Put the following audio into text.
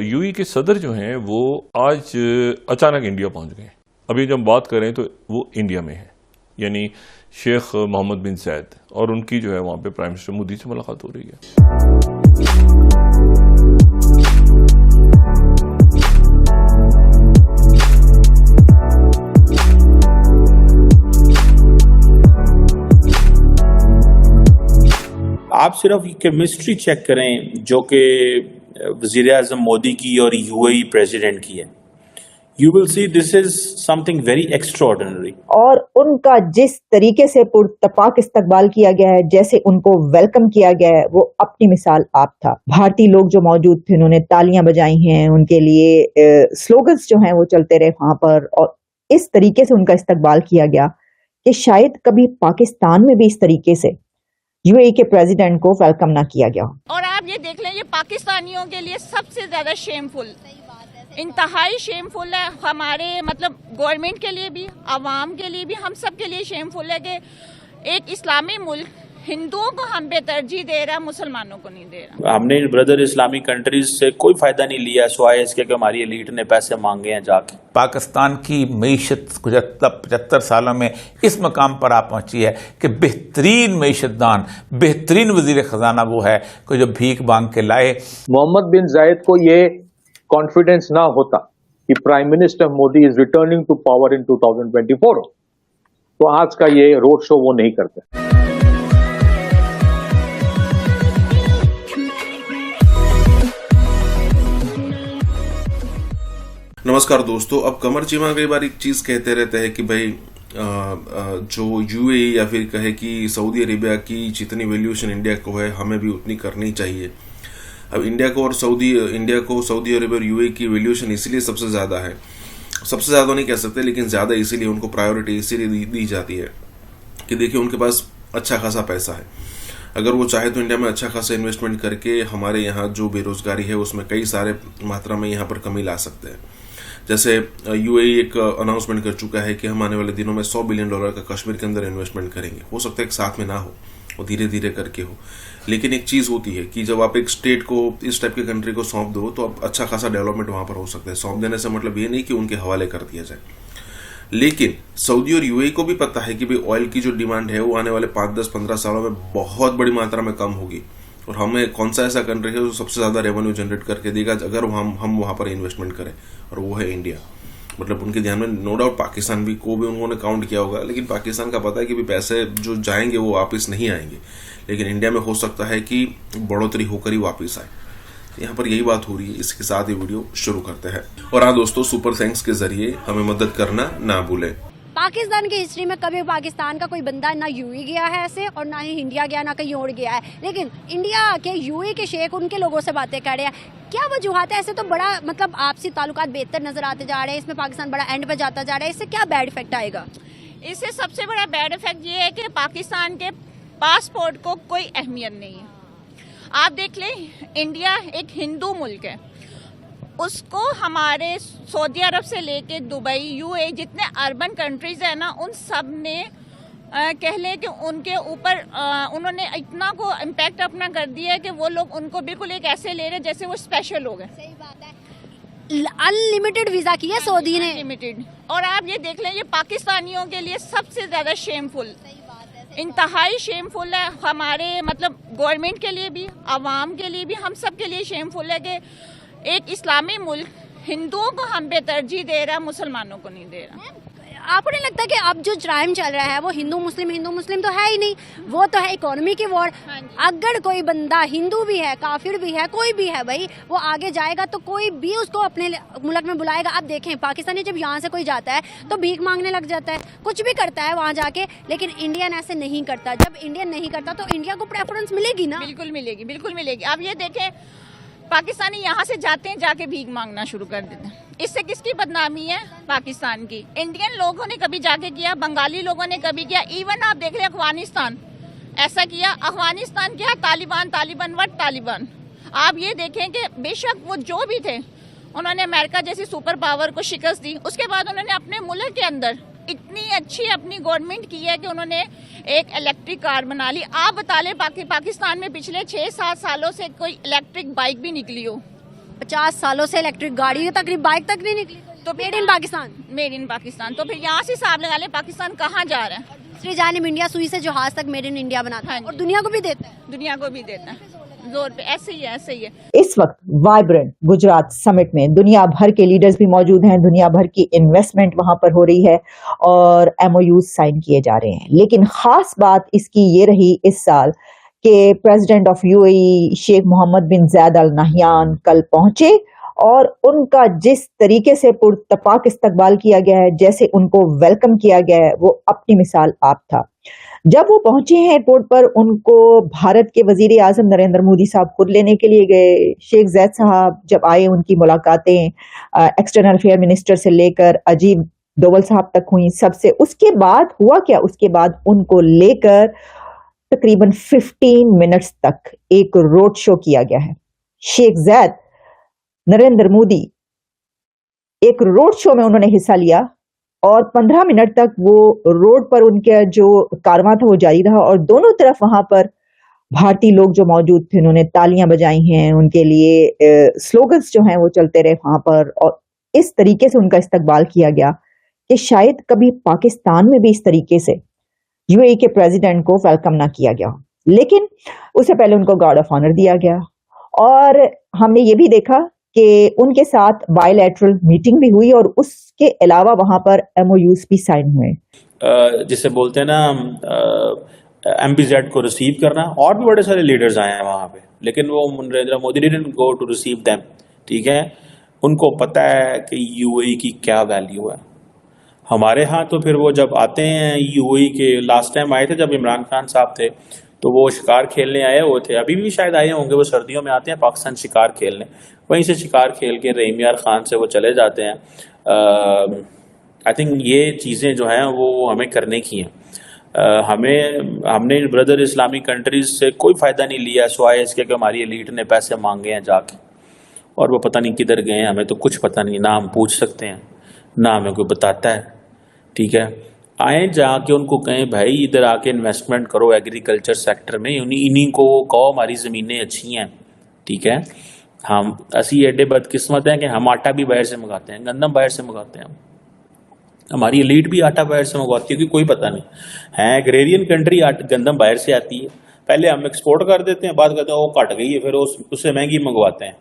UAE के सदर जो हैं वो आज अचानक इंडिया पहुंच गए। अभी जब बात करें तो वो इंडिया में है, यानी शेख मोहम्मद बिन जायद, और उनकी जो है वहां पे प्राइम मिनिस्टर मोदी से मुलाकात हो रही है। आप सिर्फ केमिस्ट्री चेक करें जो कि वज़ीर-ए-आज़म मोदी की और यूएई प्रेसिडेंट की है, you will see this is something very extraordinary. और उनका जिस तरीके से पुरतपाक इस्तकबाल किया गया है, जैसे उनको वेलकम किया गया है, वो अपनी मिसाल आप था। भारतीय लोग जो मौजूद थे उन्होंने तालियां बजाई हैं, उनके लिए स्लोगन्स जो हैं वो चलते रहे वहां पर, और इस तरीके से उनका इस्तकबाल किया गया कि शायद कभी पाकिस्तान में भी इस तरीके से यूएई के प्रेसिडेंट को वेलकम ना किया गया। और आप ये देख लें, ये पाकिस्तानियों के लिए सबसे ज्यादा शेमफुल, इंतहाई शेमफुल है। हमारे मतलब गवर्नमेंट के लिए भी, आवाम के लिए भी, हम सब के लिए शेमफुल है कि एक इस्लामी मुल्क हिंदुओं को हम पे तरजीह दे रहा है, मुसलमानों को नहीं दे रहा। हमने ब्रदर इस्लामिक कंट्रीज से कोई फायदा नहीं लिया सिवाय इसके कि हमारी एलीट ने पैसे मांगे हैं जाके। पाकिस्तान की मईशत 75 सालों में इस मकाम पर आ पहुंची है कि बेहतरीन मईशतदान, बेहतरीन वजीर खजाना वो है कि जो भीख मांग के लाए। मोहम्मद बिन जायद को ये कॉन्फिडेंस ना होता कि prime minister Modi is returning to power in 2024, तो आज का ये रोड शो वो नहीं करते। नमस्कार दोस्तों, अब कमर चीमा कई बार एक चीज कहते रहते हैं कि भाई जो यूएई या फिर कहे कि सऊदी अरेबिया की जितनी वैल्यूएशन इंडिया को है हमें भी उतनी करनी चाहिए। अब इंडिया को सऊदी अरेबिया और यूएई की वैल्यूएशन इसीलिए सबसे ज्यादा है, सबसे ज्यादा नहीं कह सकते लेकिन ज्यादा इसीलिए उनको प्रायोरिटी इसीलिए दी जाती है कि देखिए उनके पास अच्छा खासा पैसा है। अगर वो चाहे तो इंडिया में अच्छा खासा इन्वेस्टमेंट करके हमारे यहाँ जो बेरोजगारी है उसमें कई सारे मात्रा में यहाँ पर कमी ला सकते हैं। जैसे यूएई एक अनाउंसमेंट कर चुका है कि हम आने वाले दिनों में $100 बिलियन का कश्मीर के अंदर इन्वेस्टमेंट करेंगे। हो सकता है एक साथ में ना हो, वो धीरे धीरे करके हो, लेकिन एक चीज होती है कि जब आप एक स्टेट को इस टाइप की कंट्री को सौंप दो तो अब अच्छा खासा डेवलपमेंट वहां पर हो सकता है। सौंप देने से मतलब ये नहीं कि उनके हवाले कर दिया जाए, लेकिन सऊदी और यूएई को भी पता है कि भाई ऑयल की जो डिमांड है वो आने वाले 5, 10, 15 सालों में बहुत बड़ी मात्रा में कम होगी, और हमें कौन सा ऐसा कंट्री है जो सबसे ज्यादा रेवेन्यू जनरेट करके देगा अगर हम वहां पर इन्वेस्टमेंट करें, और वो है इंडिया। मतलब उनके ध्यान में नो डाउट पाकिस्तान भी को भी उन्होंने काउंट किया होगा, लेकिन पाकिस्तान का पता है कि भी पैसे जो जाएंगे वो वापस नहीं आएंगे, लेकिन इंडिया में हो सकता है कि बढ़ोतरी होकर ही वापस आए। यहाँ पर यही बात हो रही है। इसके साथ ही वीडियो शुरू करते हैं। और हाँ दोस्तों, सुपर थैंक्स के जरिए हमें मदद करना ना भूलें। पाकिस्तान की हिस्ट्री में कभी पाकिस्तान का कोई बंदा ना यूएई गया है ऐसे, और ना ही इंडिया गया, ना कहीं और गया है, लेकिन इंडिया के यूएई के शेख उनके लोगों से बातें कर रहे हैं। क्या वजूहत है? ऐसे तो बड़ा मतलब आपसी ताल्लुकात बेहतर नजर आते जा रहे हैं, इसमें पाकिस्तान बड़ा एंड पे जाता जा रहा है। इससे क्या बैड इफेक्ट आएगा? इससे सबसे बड़ा बैड इफेक्ट ये है कि पाकिस्तान के पासपोर्ट को कोई अहमियत नहीं है। आप देख लें, इंडिया एक हिंदू मुल्क है, उसको हमारे सऊदी अरब से लेके दुबई, यूएई, जितने अर्बन कंट्रीज है ना, उन सब ने कह लें कि उनके ऊपर उन्होंने इतना को इम्पैक्ट अपना कर दिया है कि वो लोग उनको बिल्कुल एक ऐसे ले रहे जैसे वो स्पेशल लोग हैं। सही बात है। अनलिमिटेड वीजा किया सऊदी ने, अनलिमिटेड। और आप ये देख लें, ये पाकिस्तानियों के लिए सबसे ज्यादा शेमफुल, इंतहाई शेमफुल है। हमारे मतलब गवर्नमेंट के लिए भी, आवाम के लिए भी, हम सब के लिए शेमफुल है कि एक इस्लामी मुल्क हिंदुओं को हम पे तरजीह दे रहा है, मुसलमानों को नहीं दे रहा। आपको नहीं लगता कि अब जो टाइम चल रहा है वो हिंदू मुस्लिम तो है ही नहीं, वो तो है इकोनॉमी की वॉर। अगर कोई बंदा हिंदू भी है, काफिर भी है, कोई भी है भाई, वो आगे जाएगा तो कोई भी उसको अपने मुल्क में बुलाएगा। अब देखें, पाकिस्तानी जब यहाँ से कोई जाता है तो भीख मांगने लग जाता है, कुछ भी करता है वहाँ जाके, लेकिन इंडियन ऐसे नहीं करता। जब इंडियन नहीं करता तो इंडिया को प्रेफरेंस मिलेगी ना? बिल्कुल मिलेगी, बिल्कुल मिलेगी। अब ये देखें, पाकिस्तानी यहाँ से जाते हैं, जाके भीख मांगना शुरू कर देते हैं। इससे किसकी बदनामी है? पाकिस्तान की। इंडियन लोगों ने कभी जाके किया, बंगाली लोगों ने कभी किया, इवन आप देख लें अफगानिस्तान ऐसा किया। अफगानिस्तान क्या, तालिबान व्हाट तालिबान। आप ये देखें कि बेशक वो जो भी थे, उन्होंने अमेरिका जैसी सुपर पावर को शिकस्त दी, उसके बाद उन्होंने अपने मुल्क के अंदर इतनी अच्छी अपनी गवर्नमेंट की है कि उन्होंने एक इलेक्ट्रिक कार बना ली। आप बता लें, पाकिस्तान में पिछले 6-7 सालों से कोई इलेक्ट्रिक बाइक भी निकली हो? 50 सालों से इलेक्ट्रिक गाड़ी तक, बाइक तक नहीं निकली, तो made in Pakistan. Made in Pakistan, तो फिर यहाँ से हिसाब लगा ले पाकिस्तान कहाँ जा रहा है। दूसरी जानिब इंडिया सुई से जहाज तक मेड इन इंडिया बनाता है हाँ और दुनिया को भी देता है। दुनिया को भी देता है जोर पे, ऐसे ही है, ऐसे ही है। इस वक्त वाइब्रेंट गुजरात समिट में दुनिया भर के लीडर्स भी मौजूद हैं, दुनिया भर की इन्वेस्टमेंट वहां पर हो रही है और MOUs साइन किए जा रहे हैं। लेकिन खास बात इसकी ये रही इस साल कि president of UAE Sheikh Mohammed bin Zayed Al Nahyan कल पहुंचे और उनका जिस तरीके से पुरतपाक इस्तकबाल किया गया है, जैसे उनको वेलकम किया गया है, वो अपनी मिसाल आप था। जब वो पहुंचे हैं एयरपोर्ट पर, उनको भारत के वजीर आजम नरेंद्र मोदी साहब खुद लेने के लिए गए। शेख जैद साहब जब आए, उनकी मुलाकातें एक्सटर्नल अफेयर मिनिस्टर से लेकर अजीब डोवल साहब तक हुई सबसे। उसके बाद हुआ क्या, उसके बाद उनको लेकर तकरीबन 15 मिनट्स तक एक रोड शो किया गया है। शेख जैद, नरेंद्र मोदी, एक रोड शो में उन्होंने हिस्सा लिया और 15 मिनट तक वो रोड पर उनका जो कारवां था वो जारी रहा और दोनों तरफ वहां पर भारतीय लोग जो मौजूद थे उन्होंने तालियां बजाई हैं, उनके लिए स्लोगन्स जो हैं वो चलते रहे वहां पर और इस तरीके से उनका इस्तकबाल किया गया कि शायद कभी पाकिस्तान में भी इस तरीके से UAE के प्रेसिडेंट को वेलकम ना किया गया। लेकिन उससे पहले उनको गार्ड ऑफ ऑनर दिया गया और हमने ये भी देखा कि उनके साथ बायलैटरल मीटिंग भी हुई और उसके अलावा वहां पर MOUs भी साइन हुए। जिसे बोलते हैं ना MBZ को रिसीव करना, और भी बड़े सारे लीडर्स आए हैं वहां पे, लेकिन वो Narendra Modi didn't go to receive them. ठीक है, उनको पता है कि UAE की क्या वैल्यू है। हमारे यहाँ तो फिर वो जब आते हैं UAE के, लास्ट टाइम आए थे जब इमरान खान साहब थे, तो वो शिकार खेलने आए हुए थे, अभी भी शायद आए होंगे, वो सर्दियों में आते हैं पाकिस्तान शिकार खेलने, वहीं से शिकार खेल के रहीम यार खान से वो चले जाते हैं। आई थिंक ये चीज़ें जो हैं वो हमें करने की हैं। हमने ब्रदर इस्लामिक कंट्रीज से कोई फ़ायदा नहीं लिया सिवाय इसके कि हमारी एलीट ने पैसे मांगे हैं जाके, और वो पता नहीं किधर गए हैं, हमें तो कुछ पता नहीं, ना हम पूछ सकते हैं ना हमें कोई बताता है। ठीक है, आए जाके उनको कहें भाई इधर आके इन्वेस्टमेंट करो एग्रीकल्चर सेक्टर में, इन्हीं को कहो हमारी ज़मीनें अच्छी हैं। ठीक है, हम असी एडे बदकिस्मत हैं कि हम आटा भी बाहर से मंगाते हैं, गंदम बाहर से मंगाते हैं, हमारी एलीट भी आटा बाहर से मंगवाती है, क्योंकि कोई पता नहीं है। एग्रेरियन कंट्री, गंदम बाहर से आती है, पहले हम एक्सपोर्ट कर देते हैं, बाद कहते हैं वो कट गई है, फिर उससे महंगी मंगवाते हैं।